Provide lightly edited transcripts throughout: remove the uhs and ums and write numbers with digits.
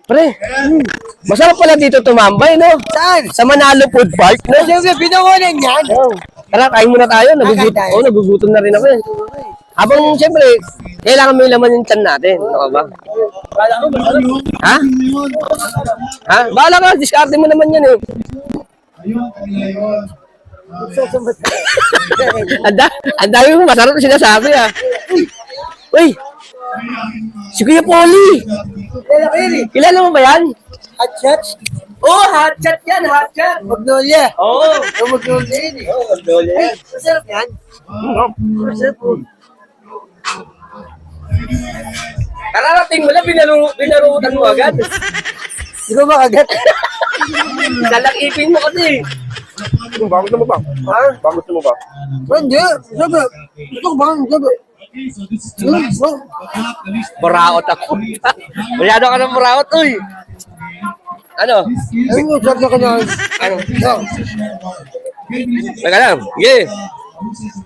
Pre, masarap pala dito tumambay, no? Saan? Sa Manalo Food Park, no? Siyempre, pinakunan yan. Oh. Tara, kain muna tayo. Nagugutom na rin ako eh. Habang, siyempre, kailangan mo yung laman yung tiyan natin. Ano ba? Ha? Ha? Bahala ka, diskarte mo naman yan eh. Ang dami mo masarap na sinasabi ah. Uy! Si Kuya Polly! Kilala mo ba yan? Hot shot? Oh, hot chat yan, hot chat! Magnolia. Oo! Magnolia yun eh. Oh, Magnolia. Ay, masarap yan. Masarap po. Kararating mo lang, binarutan mo agad. Di ba makagat? Lalakipin mo kasi. Bakit mo ba? Ha? Bakit mo ba? Hindi. Sabi, gusto ko bang, sabi. Muraot ako. Masyado ka ng muraot, uy. Ano? Ay mo, sabi ka na. Ano? Teka lang. Sige.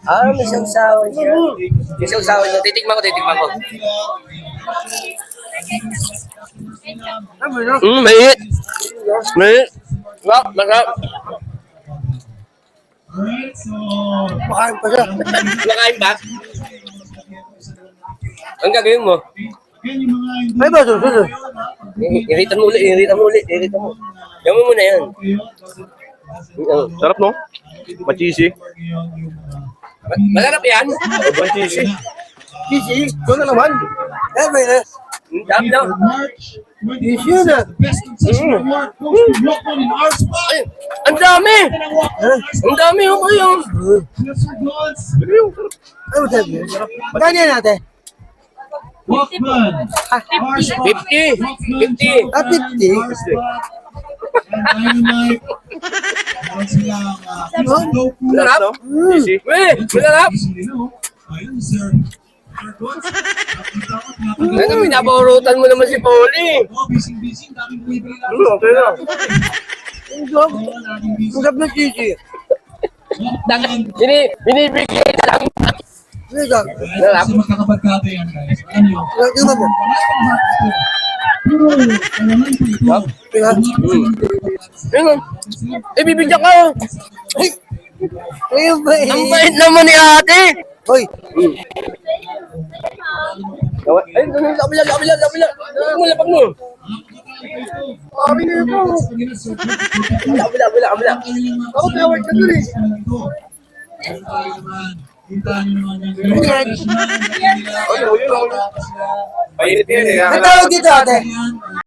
Ah, may sawsawan siya. Kasi usawan nyo. Titikman ko. Sabi na. Mainit. Mainit. Masarap. Makain pa siya. Kumakain ba? Ang gagawin mo? May ba susunod? Iritan mo ulit. Yan mo muna yan. Sarap, no? Machisi. Masarap yan. Machisi. Easy. Ito na naman. Sabi na. Dami daw. Easy yun ah. Ay, ang dami! Ang dami yung kayo. Ano sabi? Magkano yan natin? 50. 50. Ah, 50. Masarap. Machisi. Weh, masarap. Ano, pinaparutan mo naman si Polly. Okay na. Ang sarap na easy. Binibigay na lang. Ano ka? Masarap. Magkakabarkada yan, guys. Alam niyo? Tingnan mo. Tingnan. Yun. Ibibigyan ka. Ay! Ayun ba eh? Ang bait naman ni ate. Hoy! Ay, kabila. Lapag mo. Kami na ito. Kabila. Ako tawag ka dun eh. Mainit yan eh. Ang tawag dito ate?